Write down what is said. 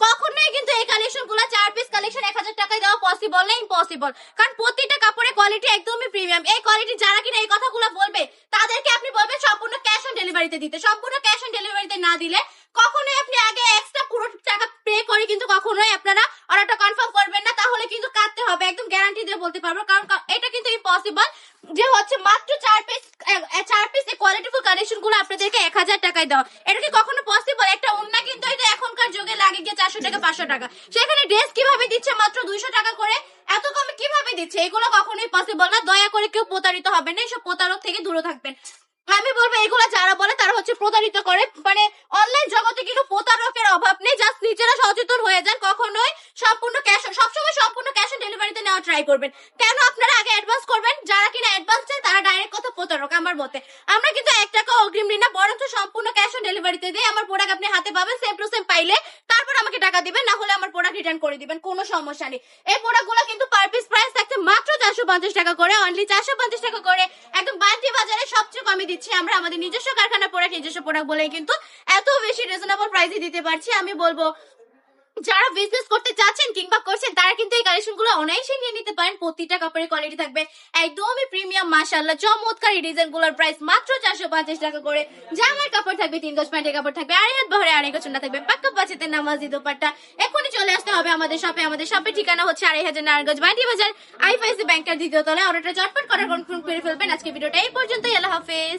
কখনোই কিন্তু এই কালেকশন গুলো 4 পিস কালেকশন 1000 টাকায় দেওয়া পসিবল না, ইম্পসিবল। কারণ প্রতিটা কাপড়ের কোয়ালিটি একদমই প্রিমিয়াম। এই কোয়ালিটি যারা কিনা এই কথাগুলো বলবে তাদেরকে আপনি বলবেন সম্পূর্ণ ক্যাশ অন ডেলিভারিতে দিতে। সম্পূর্ণ ক্যাশ অন ডেলিভারিতে না দিলে কখনোই আপনি আগে এক্সট্রা পুরো টাকা পে করে কিন্তু কখনোই আপনারা অর্ডারটা কনফার্ম করবেন না, তাহলে কিন্তু কাটতে হবে। একদম গ্যারান্টি দিয়ে বলতে পারবো, কারণ এটা কিন্তু ইম্পসিবল যে হচ্ছে মাত্র 4 পিস এই কোয়ালিটিফুল কালেকশন গুলো আপনাদেরকে 1000 টাকায় দাও। এটা কি কখনো পসিবল? একটা ওন্না কিন্তু এটা এখনকার যুগে লাগে গিয়ে 400 টাকা 500 টাকা, সেখানে ড্রেস কিভাবে দিচ্ছে মাত্র 200 টাকা করে, এত কমে কিভাবে দিচ্ছে? এগুলো কখনোই পসিবল না। দয়া করে কেউ প্রতারিত হবে না, এইসব প্রতারক থেকে দূরে থাকবেন। আমি বলবো এগুলো যারা বলে তারা হচ্ছে প্রতারিত করে, মানে অনলাইন জগতে কিন্তু প্রতারকের অভাব নেই। জাস্ট নিজেরা সচেতন হয়ে যান, কখনোই সবসময় সম্পূর্ণ ক্যাশ অন ডেলিভারিতে নেওয়া ট্রাই করবেন। কেন আপনারা আগে অ্যাডভান্স করবেন? যারা কিনা অ্যাডভান্স চায় তারা ডাইরেক্ট কথা প্রতারক আমার মতে। আমরা কিন্তু 1 টাকা অগ্রিম নিই না, বরঞ্চ সম্পূর্ণ ক্যাশ অন ডেলিভারিতে দিয়ে আমার প্রোডাক্ট আপনি হাতে পাবেন, সেম টু সেম পাইলে তারপর আমাকে টাকা দিবেন, না হলে আমার প্রোডাক্ট রিটার্ন করে দিবেন, কোনো সমস্যা নেই। এই প্রোডাক্টগুলো কিন্তু পার পিস প্রাইস থাকছে মাত্র 450 টাকা করে, অনলি 450 টাকা করে। একদম বান্টি বাজারে সবচেয়ে কমে দিচ্ছি আমরা, আমাদের নিজস্ব কারখানা প্রোডাক্ট, নিজস্ব প্রোডাক্ট বলেই কিন্তু এত বেশি রিজনেবল প্রাইসে দিতে পারছি। আমি বলবো যারা বিজনেস করতে চাচ্ছেন কিংবা করছেন তারা কিন্তু এই কালেকশন গুলো অনায়াসে নিয়ে নিতে পারেন। প্রতিটা কাপড়ের কোয়ালিটি থাকবে একদমই প্রিমিয়াম, মাশাআল্লাহ চমৎকার। এই ডিজাইন গুলোর প্রাইস মাত্র 450 টাকা করে। জামার কাপড় থাকবে 3 গজ, প্যান্টের কাপড় থাকবে আড়াই হাত বহরে, আড়াই গজ চুন্না থাকবে পাক্কা বাচ্চাদের নামাজি দোপাট্টা। এখনই চলে আসতে হবে আমাদের শপে। আমাদের শপের ঠিকানা হচ্ছে 2500 নারায়ণগঞ্জ বান্টি বাজার, আইএফআইসি ব্যাংকের দ্বিতীয় তলায়। অর্ডারটা চটপট করার কনফার্ম করে ফেলবেন। আজকে ভিডিওটা এই পর্যন্তই। আল্লাহ হাফেজ।